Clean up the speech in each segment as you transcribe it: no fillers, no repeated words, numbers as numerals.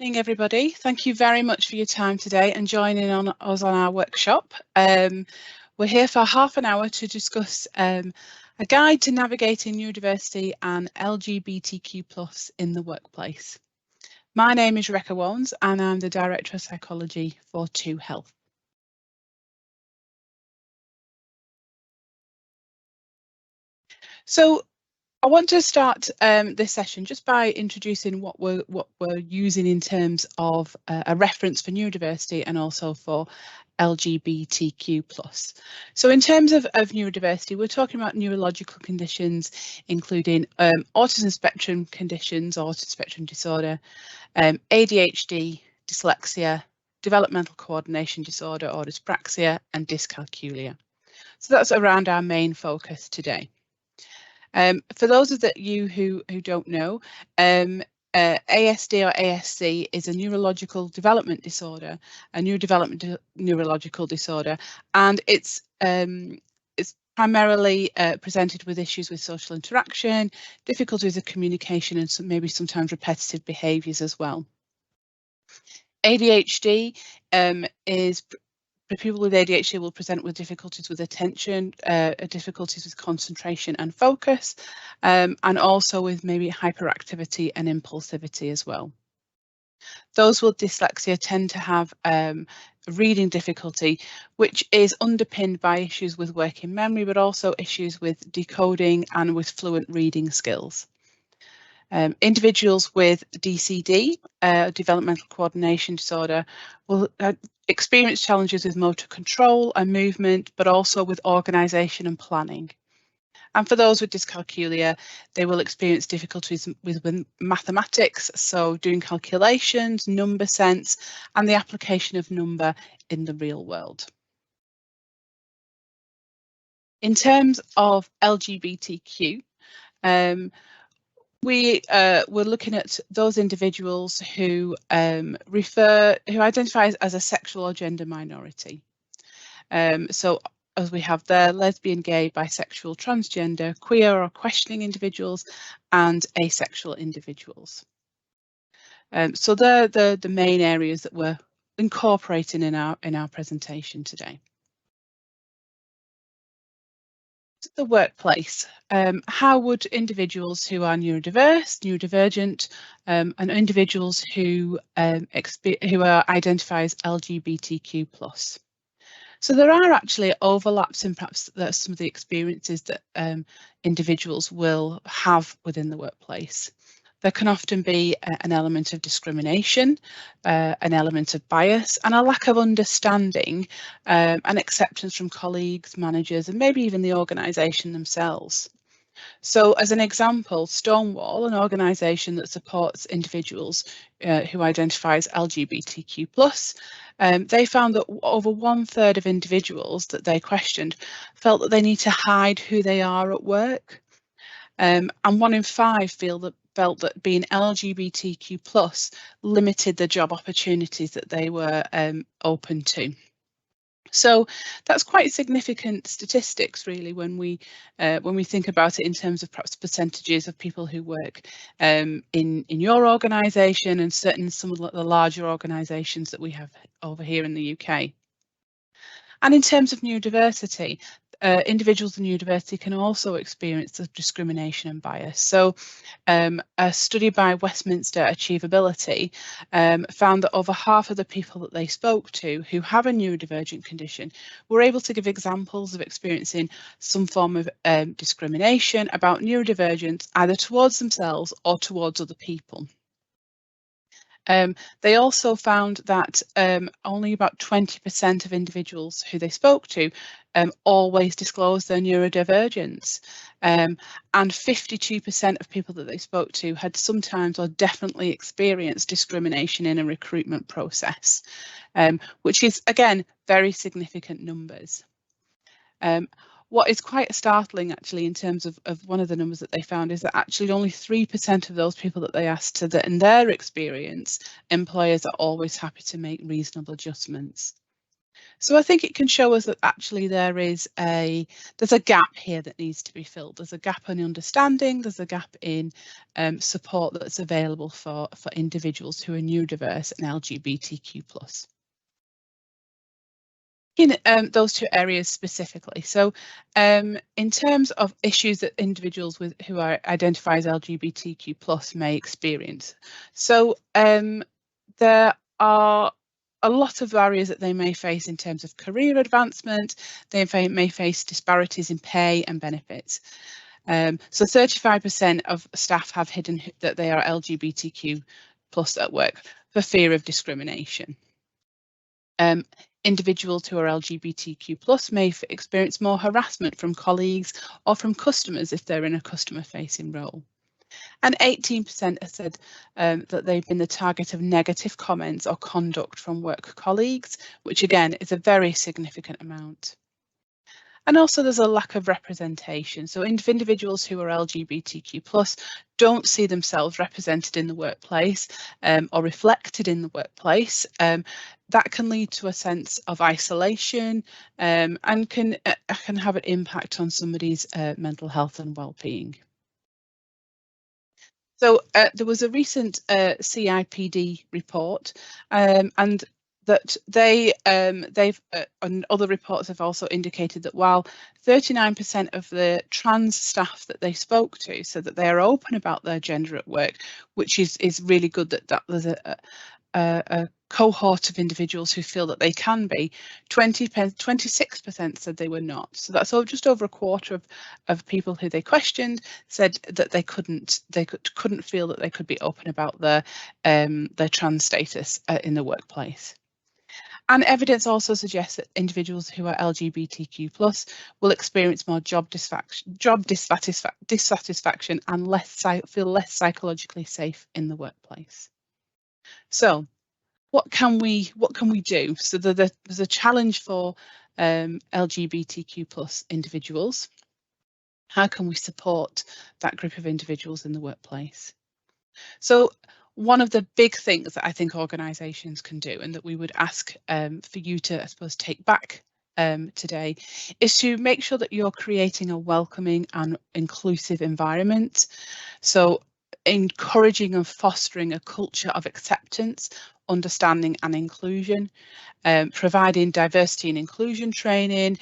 Evening, everybody. Thank you very much for your time today and joining us on our workshop. We're here for half an hour to discuss a guide to navigating neurodiversity and LGBTQ+ in the workplace. My name is Rebecca Wons and I'm the Director of Psychology for ToHealth. So I want to start this session just by introducing what we're using in terms of a reference for neurodiversity and also for LGBTQ+. So in terms of neurodiversity, we're talking about neurological conditions, including autism spectrum conditions, autism spectrum disorder, ADHD, dyslexia, developmental coordination disorder or dyspraxia, and dyscalculia. So that's around our main focus today. For those of you who don't know, ASD or ASC is a neurological development disorder, a neurological disorder, and it's primarily presented with issues with social interaction, difficulties of communication, and maybe sometimes repetitive behaviours as well. ADHD people with ADHD will present with difficulties with attention, difficulties with concentration and focus, and also with maybe hyperactivity and impulsivity as well. Those with dyslexia tend to have reading difficulty, which is underpinned by issues with working memory, but also issues with decoding and with fluent reading skills. Individuals with DCD, developmental coordination disorder, will experience challenges with motor control and movement, but also with organisation and planning. And for those with dyscalculia, they will experience difficulties with mathematics, so doing calculations, number sense, and the application of number in the real world. In terms of LGBTQ, we're looking at those individuals who identify as a sexual or gender minority. So as we have there, lesbian, gay, bisexual, transgender, queer or questioning individuals, and asexual individuals. So they're the main areas that we're incorporating in our presentation today. The workplace. How would individuals who are neurodiverse, neurodivergent, and individuals who are identified as LGBTQ+. So there are actually overlaps in perhaps some of the experiences that individuals will have within the workplace. There can often be an element of discrimination, an element of bias, and a lack of understanding and acceptance from colleagues, managers, and maybe even the organisation themselves. So as an example, Stonewall, an organisation that supports individuals who identify as LGBTQ+, they found that over 1/3 of individuals that they questioned felt that they need to hide who they are at work. And 1 in 5 felt that being LGBTQ+ limited the job opportunities that they were open to. So that's quite significant statistics, really, when we think about it in terms of perhaps percentages of people who work in your organisation and certainly some of the larger organisations that we have over here in the UK. And in terms of neurodiversity, individuals with neurodiversity can also experience discrimination and bias. So a study by Westminster Achievability found that over half of the people that they spoke to who have a neurodivergent condition were able to give examples of experiencing some form of discrimination about neurodivergence, either towards themselves or towards other people. They also found that only about 20% of individuals who they spoke to always disclosed their neurodivergence, and 52% of people that they spoke to had sometimes or definitely experienced discrimination in a recruitment process, which is, again, very significant numbers. What is quite startling, actually, in terms of one of the numbers that they found is that actually only 3% of those people that they asked said that in their experience, employers are always happy to make reasonable adjustments. So I think it can show us that actually there's a gap here that needs to be filled. There's a gap in understanding, there's a gap in support that's available for individuals who are neurodiverse and LGBTQ+. In those two areas specifically. So in terms of issues that individuals who are identify as LGBTQ+ may experience. So there are a lot of barriers that they may face in terms of career advancement. They may face disparities in pay and benefits. So 35% of staff have hidden that they are LGBTQ+ at work for fear of discrimination. Individuals who are LGBTQ+ may experience more harassment from colleagues or from customers if they're in a customer-facing role. And 18% have said that they've been the target of negative comments or conduct from work colleagues, which again is a very significant amount. And also there's a lack of representation. So individuals who are LGBTQ+ don't see themselves represented in the workplace or reflected in the workplace. That can lead to a sense of isolation and can have an impact on somebody's mental health and well-being. So there was a recent CIPD report, and that and other reports have also indicated that while 39% of the trans staff that they spoke to said that they are open about their gender at work, which is really good that there's a cohort of individuals who feel that they can be, 26% said they were not. So that's just over a quarter of people who they questioned said that they couldn't feel that they could be open about their trans status in the workplace. And evidence also suggests that individuals who are LGBTQ+ will experience more job dissatisfaction and feel less psychologically safe in the workplace. So what can we do? So there's a challenge for LGBTQ+ individuals. How can we support that group of individuals in the workplace? So one of the big things that I think organisations can do, and that we would ask for you to, I suppose, take back today, is to make sure that you're creating a welcoming and inclusive environment. So encouraging and fostering a culture of acceptance, understanding and inclusion, providing diversity and inclusion training,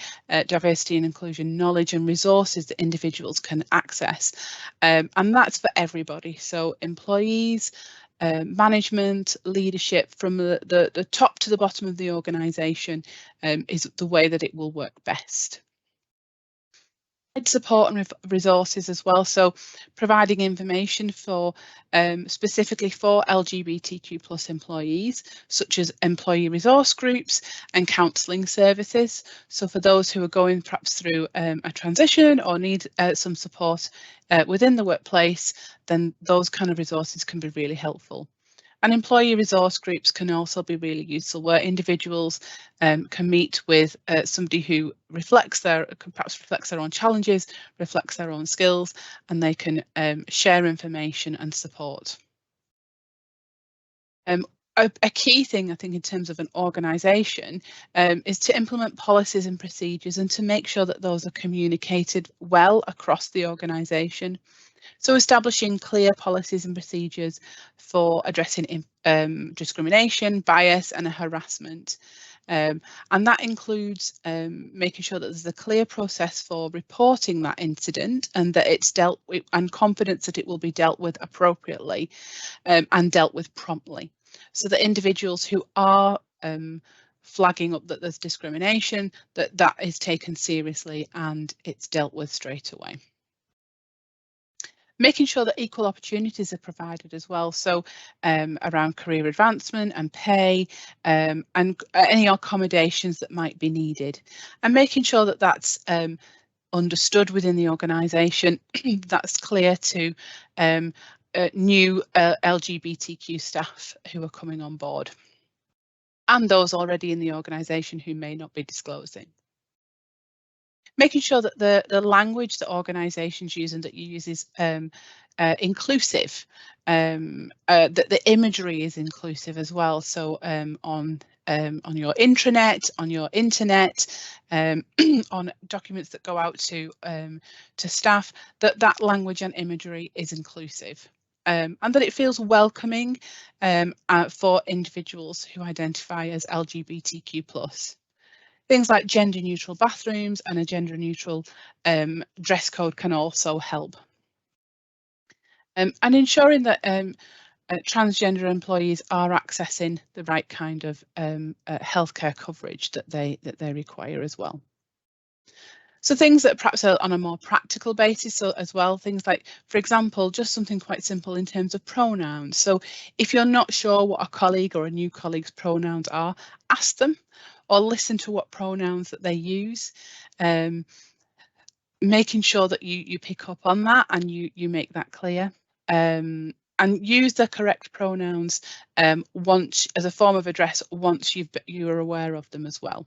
diversity and inclusion knowledge and resources that individuals can access. And that's for everybody. So employees, management, leadership, from the top to the bottom of the organisation is the way that it will work best. Support and resources as well, so providing information for specifically for LGBTQ+ employees, such as employee resource groups and counselling services. So for those who are going perhaps through a transition or need some support within the workplace, then those kind of resources can be really helpful. And employee resource groups can also be really useful, where individuals can meet with somebody who perhaps reflects their own challenges, reflects their own skills, and they can share information and support. A key thing, I think, in terms of an organisation is to implement policies and procedures and to make sure that those are communicated well across the organisation. So establishing clear policies and procedures for addressing discrimination, bias and harassment. And that includes making sure that there's a clear process for reporting that incident and that it's dealt with, and confidence that it will be dealt with appropriately and dealt with promptly. So that individuals who are flagging up that there's discrimination, that is taken seriously and it's dealt with straight away. Making sure that equal opportunities are provided as well, so around career advancement and pay and any accommodations that might be needed, and making sure that that's understood within the organisation, that's clear to new LGBTQ staff who are coming on board and those already in the organisation who may not be disclosing. Making sure that the language that organisations use and that you use is inclusive, that the imagery is inclusive as well. So on on your intranet, on your internet, on documents that go out to staff, that language and imagery is inclusive. And that it feels welcoming for individuals who identify as LGBTQ+. Things like gender neutral bathrooms and a gender neutral dress code can also help. And ensuring that transgender employees are accessing the right kind of healthcare coverage that they require as well. So things that perhaps are on a more practical basis as well, things like, for example, just something quite simple in terms of pronouns. So if you're not sure what a colleague or a new colleague's pronouns are, ask them or listen to what pronouns that they use, making sure that you pick up on that and you make that clear. And use the correct pronouns once as a form of address once you're aware of them as well.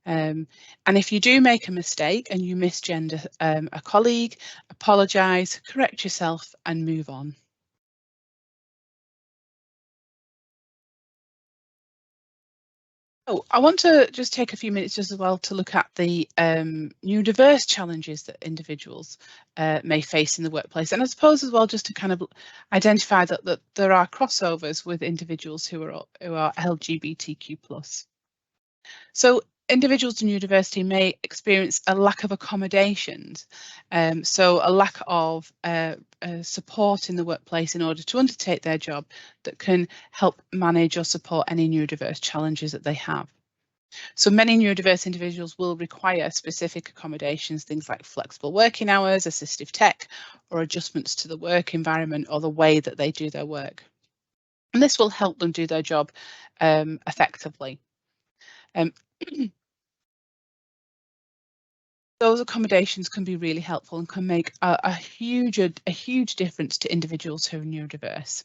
And if you do make a mistake and you misgender a colleague, apologise, correct yourself and move on. Oh, I want to just take a few minutes just as well to look at the neurodiverse challenges that individuals may face in the workplace, and I suppose as well just to kind of identify that there are crossovers with individuals who are LGBTQ+. So individuals in neurodiversity may experience a lack of accommodations, so a lack of support in the workplace in order to undertake their job that can help manage or support any neurodiverse challenges that they have. So many neurodiverse individuals will require specific accommodations, things like flexible working hours, assistive tech, or adjustments to the work environment or the way that they do their work. And this will help them do their job effectively. Those accommodations can be really helpful and can make a huge difference to individuals who are neurodiverse.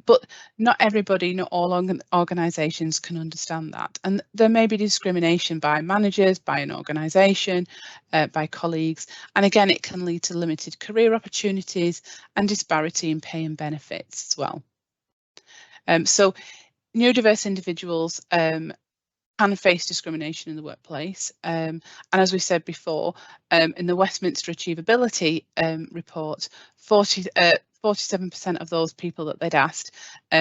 But not everybody, not all organisations can understand that, and there may be discrimination by managers, by an organisation, by colleagues, and again it can lead to limited career opportunities and disparity in pay and benefits as well. So neurodiverse individuals can face discrimination in the workplace, and as we said before, in the Westminster Achievability report, 47% of those people that they'd asked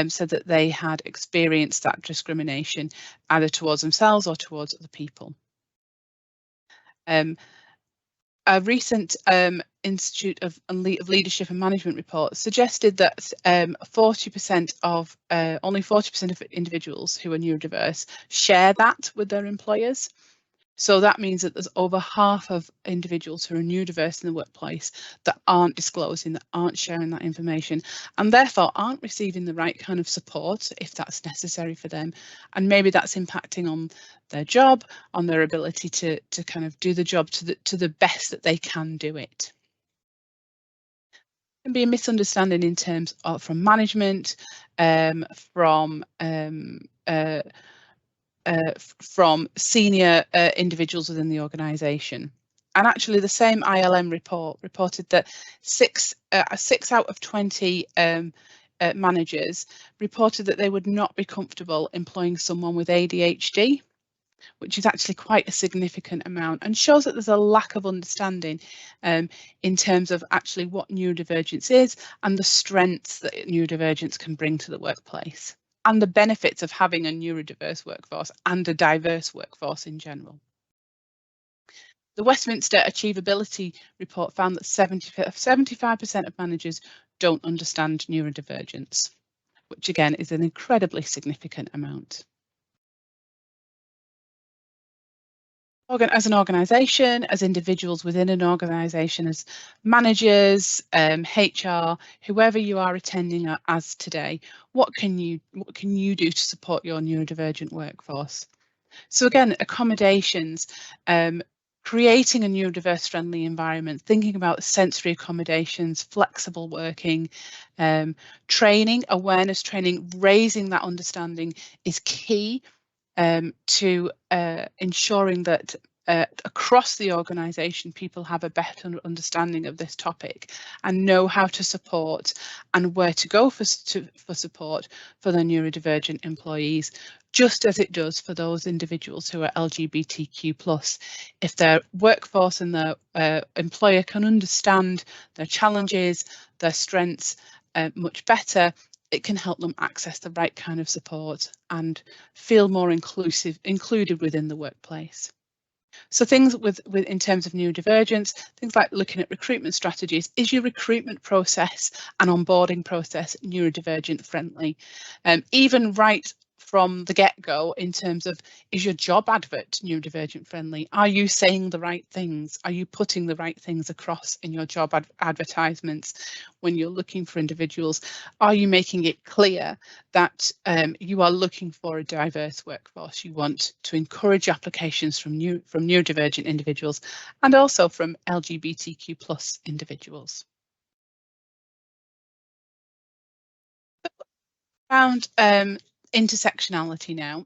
said that they had experienced that discrimination either towards themselves or towards other people. A recent Institute of Leadership and Management report suggested that only 40% of individuals who are neurodiverse share that with their employers. So that means that there's over half of individuals who are neurodiverse in the workplace that aren't disclosing, that aren't sharing that information, and therefore aren't receiving the right kind of support if that's necessary for them. And maybe that's impacting on their job, on their ability to kind of do the job to the best that they can do it. There can be a misunderstanding in terms of from management, from senior individuals within the organisation. And actually the same ILM report reported that 6 out of 20 managers reported that they would not be comfortable employing someone with ADHD, which is actually quite a significant amount and shows that there's a lack of understanding in terms of actually what neurodivergence is and the strengths that neurodivergence can bring to the workplace, and the benefits of having a neurodiverse workforce and a diverse workforce in general. The Westminster Achievability report found that 75% of managers don't understand neurodivergence, which again is an incredibly significant amount. As an organisation, as individuals within an organisation, as managers, HR, whoever you are attending as today, what can you do to support your neurodivergent workforce? So again, accommodations, creating a neurodiverse friendly environment, thinking about sensory accommodations, flexible working, training, awareness training, raising that understanding is key to ensuring that across the organisation, people have a better understanding of this topic and know how to support and where to go for support for their neurodivergent employees, just as it does for those individuals who are LGBTQ+. If their workforce and their employer can understand their challenges, their strengths much better, it can help them access the right kind of support and feel more included within the workplace. So things in terms of neurodivergence, things like looking at recruitment strategies. Is your recruitment process and onboarding process neurodivergent friendly? Even right from the get-go, in terms of, is your job advert neurodivergent friendly? Are you saying the right things? Are you putting the right things across in your job advertisements when you're looking for individuals? Are you making it clear that you are looking for a diverse workforce? You want to encourage applications from neurodivergent individuals and also from LGBTQ+ individuals. Around intersectionality now.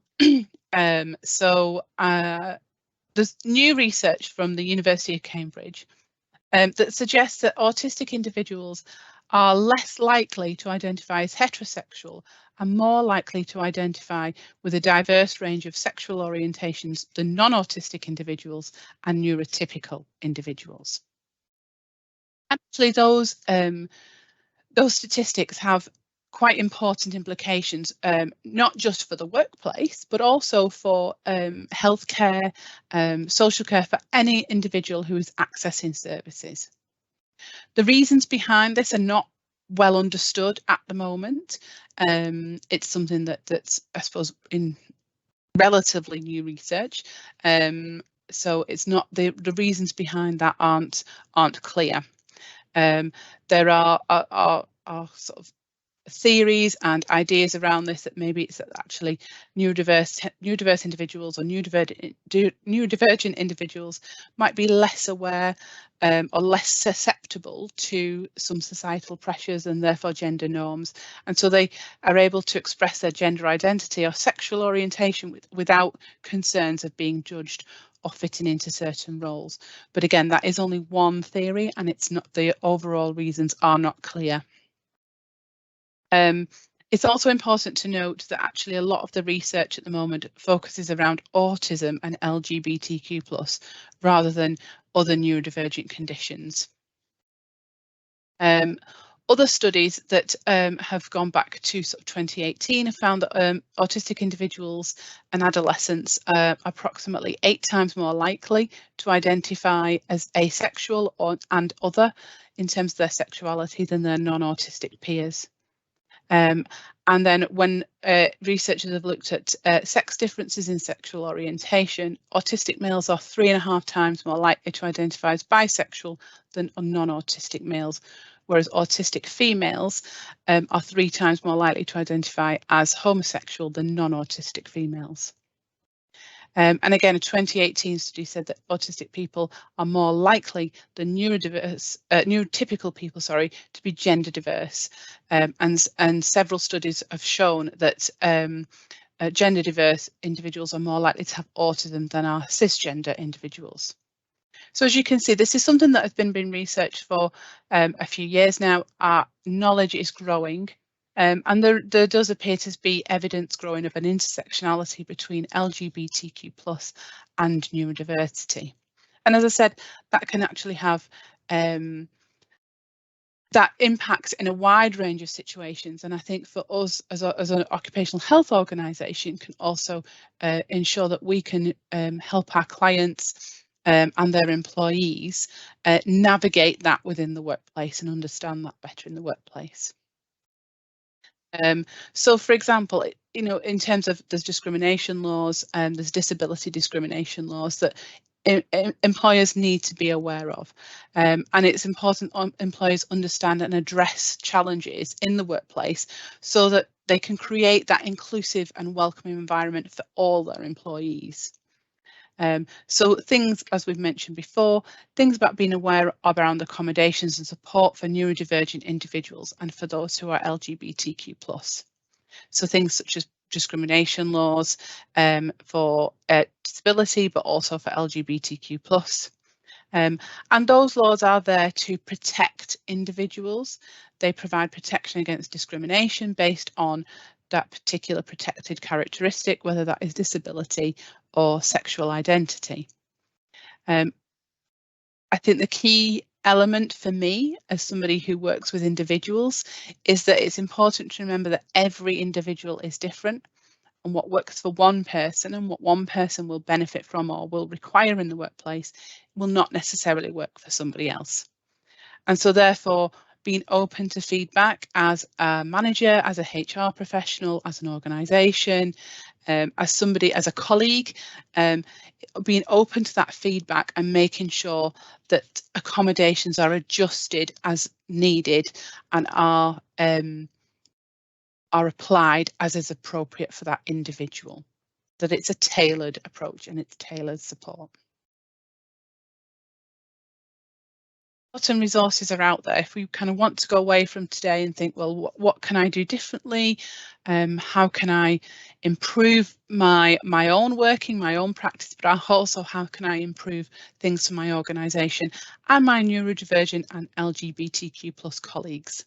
There's new research from the University of Cambridge that suggests that autistic individuals are less likely to identify as heterosexual and more likely to identify with a diverse range of sexual orientations than non-autistic individuals and neurotypical individuals. Actually, those statistics have quite important implications, not just for the workplace, but also for healthcare, social care for any individual who is accessing services. The reasons behind this are not well understood at the moment. It's something that's, I suppose, in relatively new research. So it's not, the reasons behind that aren't clear. There are sort of theories and ideas around this, that maybe it's actually neurodiverse individuals or neurodivergent individuals might be less aware or less susceptible to some societal pressures and therefore gender norms, and so they are able to express their gender identity or sexual orientation without concerns of being judged or fitting into certain roles. But again, that is only one theory, and it's not, the overall reasons are not clear. It's also important to note that actually a lot of the research at the moment focuses around autism and LGBTQ+, rather than other neurodivergent conditions. Other studies that have gone back to sort of 2018 have found that autistic individuals and adolescents are approximately 8 times more likely to identify as asexual and other in terms of their sexuality than their non-autistic peers. And then when researchers have looked at sex differences in sexual orientation, autistic males are 3.5 times more likely to identify as bisexual than non-autistic males, whereas autistic females are 3 times more likely to identify as homosexual than non-autistic females. And again, a 2018 study said that autistic people are more likely than neurotypical people, to be gender diverse. And several studies have shown that gender diverse individuals are more likely to have autism than are cisgender individuals. So as you can see, this is something that has been researched for a few years now. Our knowledge is growing. And there does appear to be evidence growing of an intersectionality between LGBTQ+ and neurodiversity. And as I said, that can actually have that impacts in a wide range of situations. And I think for us as an occupational health organisation can also ensure that we can help our clients and their employees navigate that within the workplace and understand that better in the workplace. So, for example, in terms of there's discrimination laws and there's disability discrimination laws that employers need to be aware of, and it's important employers understand and address challenges in the workplace so that they can create that inclusive and welcoming environment for all their employees. So things, as we've mentioned before, things about being aware around accommodations and support for neurodivergent individuals and for those who are LGBTQ+. So things such as discrimination laws for disability, but also for LGBTQ+. And those laws are there to protect individuals. They provide protection against discrimination based on that particular protected characteristic, whether that is disability or sexual identity. I think the key element for me as somebody who works with individuals is that it's important to remember that every individual is different, and what works for one person and what one person will benefit from or will require in the workplace will not necessarily work for somebody else. And so therefore, being open to feedback as a manager, as a HR professional, as an organisation, as somebody, as a colleague, being open to that feedback and making sure that accommodations are adjusted as needed and are applied as is appropriate for that individual, that it's a tailored approach and it's tailored support. Lots of resources are out there. If we kind of want to go away from today and think, well, what can I do differently? How can I improve my own working, my own practice, but also how can I improve things for my organisation and my neurodivergent and LGBTQ+ colleagues?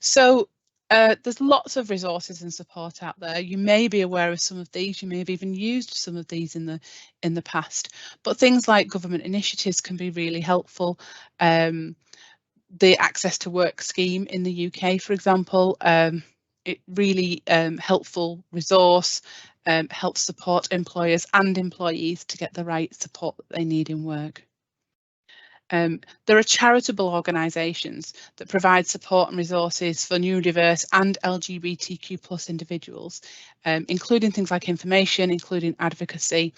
So there's lots of resources and support out there. You may be aware of some of these, you may have even used some of these in the past, but things like government initiatives can be really helpful. The Access to Work scheme in the UK, for example, it really helpful resource, helps support employers and employees to get the right support that they need in work. There are charitable organisations that provide support and resources for neurodiverse and LGBTQ+ individuals, including things like information, including advocacy,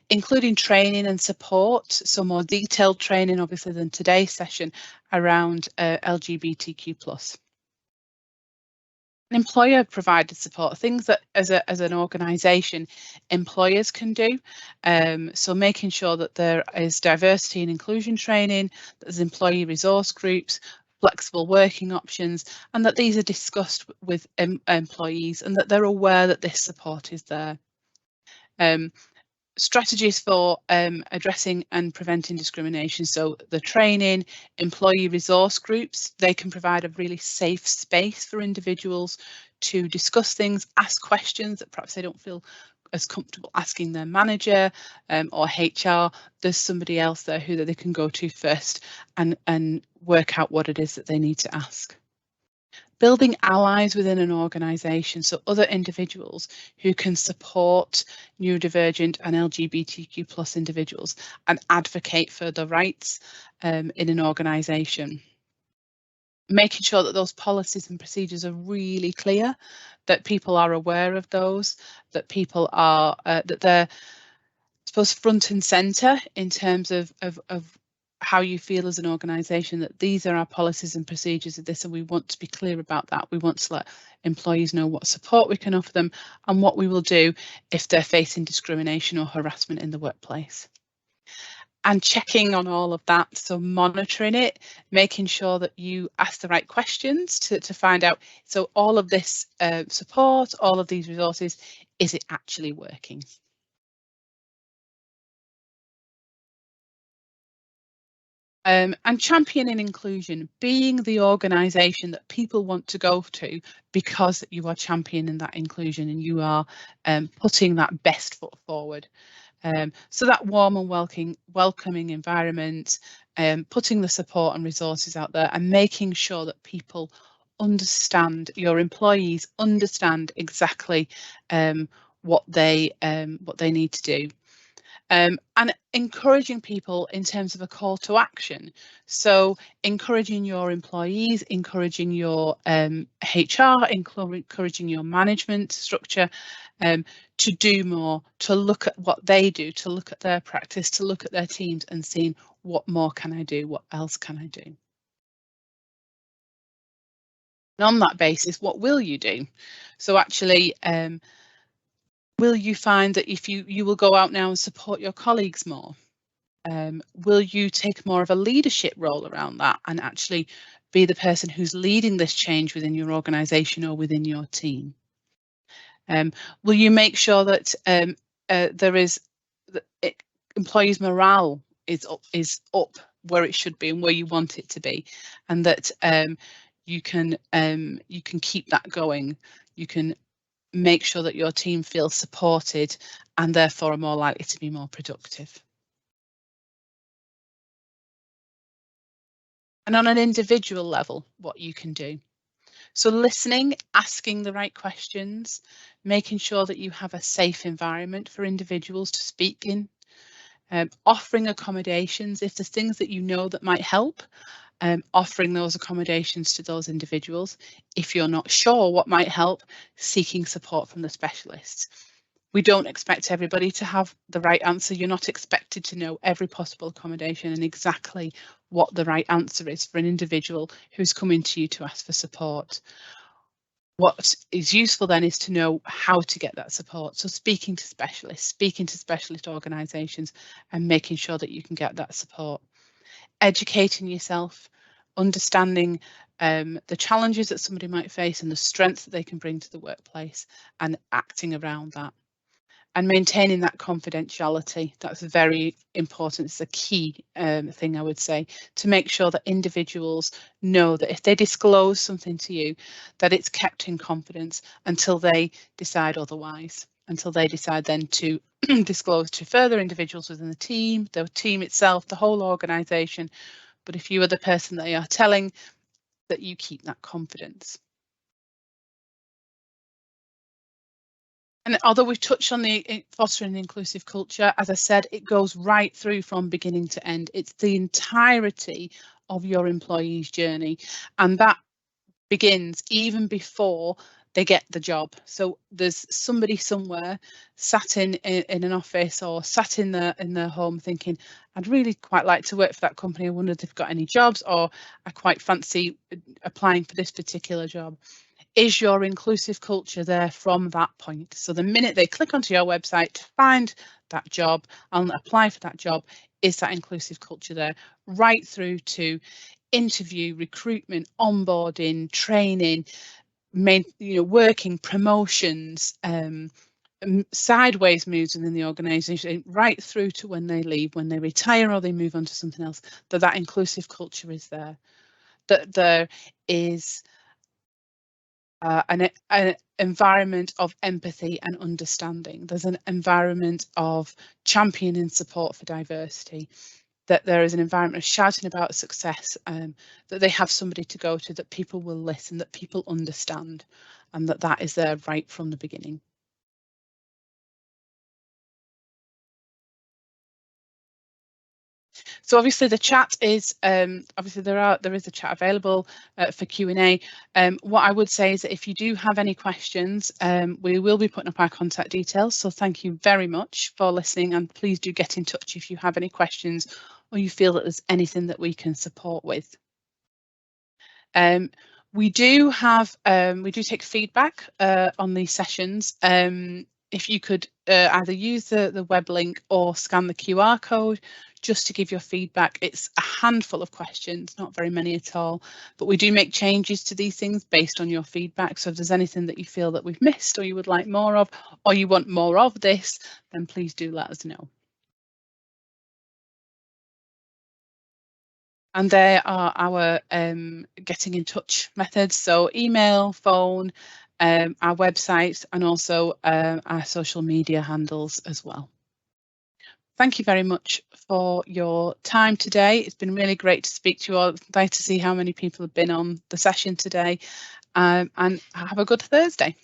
including training and support, so more detailed training obviously than today's session around LGBTQ+. Employer provided support, things that as an organisation employers can do, so making sure that there is diversity and inclusion training, that there's employee resource groups, flexible working options, and that these are discussed with employees and that they're aware that this support is there. Strategies for addressing and preventing discrimination. So the training, employee resource groups, they can provide a really safe space for individuals to discuss things, ask questions that perhaps they don't feel as comfortable asking their manager or HR. There's somebody else there who they can go to first and work out what it is that they need to ask. Building allies within an organisation, so other individuals who can support neurodivergent and LGBTQ+ individuals and advocate for their rights in an organisation. Making sure that those policies and procedures are really clear, that people are aware of those, that people are that they're, I suppose, front and centre in terms of how you feel as an organisation, that these are our policies and procedures of this, and we want to be clear about that. We want to let employees know what support we can offer them and what we will do if they're facing discrimination or harassment in the workplace. And checking on all of that, so monitoring it, making sure that you ask the right questions to find out, so all of this support, all of these resources, is it actually working? And championing inclusion, being the organisation that people want to go to because you are championing that inclusion and you are putting that best foot forward. So that warm and welcoming environment, putting the support and resources out there and making sure that people understand, your employees understand exactly what they need to do. And encouraging people in terms of a call to action. So encouraging your employees, encouraging your HR, encouraging your management structure to do more, to look at what they do, to look at their practice, to look at their teams and seeing what more can I do, what else can I do. And on that basis, what will you do? So actually, will you find that if you will go out now and support your colleagues more? Will you take more of a leadership role around that and actually be the person who's leading this change within your organisation or within your team? Will you make sure that employees' morale is up where it should be and where you want it to be, and that you can keep that going. You can make sure that your team feels supported and therefore are more likely to be more productive. And on an individual level, what you can do. So listening, asking the right questions, making sure that you have a safe environment for individuals to speak in, offering accommodations if there's things that you know that might help, offering those accommodations to those individuals. If you're not sure what might help, seeking support from the specialists. We don't expect everybody to have the right answer. You're not expected to know every possible accommodation and exactly what the right answer is for an individual who's coming to you to ask for support. What is useful then is to know how to get that support. So speaking to specialists, speaking to specialist organisations and making sure that you can get that support. Educating yourself, understanding the challenges that somebody might face and the strengths that they can bring to the workplace and acting around that. And maintaining that confidentiality, that's very important. It's a key thing, I would say, to make sure that individuals know that if they disclose something to you, that it's kept in confidence until they decide otherwise, until they decide then to disclose to further individuals within the team itself, the whole organisation. But if you are the person that they are telling, that you keep that confidence. And although we've touched on the fostering an inclusive culture, as I said, it goes right through from beginning to end. It's the entirety of your employee's journey, and that begins even before they get the job. So there's somebody somewhere sat in an office or sat in their home thinking, I'd really quite like to work for that company. I wonder if they've got any jobs, or I quite fancy applying for this particular job. Is your inclusive culture there from that point? So the minute they click onto your website to find that job and apply for that job, is that inclusive culture there? Right through to interview, recruitment, onboarding, training, working, promotions, sideways moves within the organisation, right through to when they leave, when they retire or they move on to something else, that inclusive culture is there. That there is an environment of empathy and understanding. There's an environment of championing support for diversity, that there is an environment of shouting about success, that they have somebody to go to, that people will listen, that people understand, and that is there right from the beginning. So obviously the chat is obviously there is a chat available for Q&A. What I would say is that if you do have any questions, we will be putting up our contact details. So thank you very much for listening, and please do get in touch if you have any questions or you feel that there's anything that we can support with. We do take feedback on these sessions. If you could either use the web link or scan the QR code just to give your feedback. It's a handful of questions, not very many at all, but we do make changes to these things based on your feedback. So if there's anything that you feel that we've missed or you would like more of, or you want more of this, then please do let us know. And there are our getting in touch methods, so email, phone, our website, and also our social media handles as well. Thank you very much for your time today. It's been really great to speak to you all. Nice to see how many people have been on the session today, and have a good Thursday.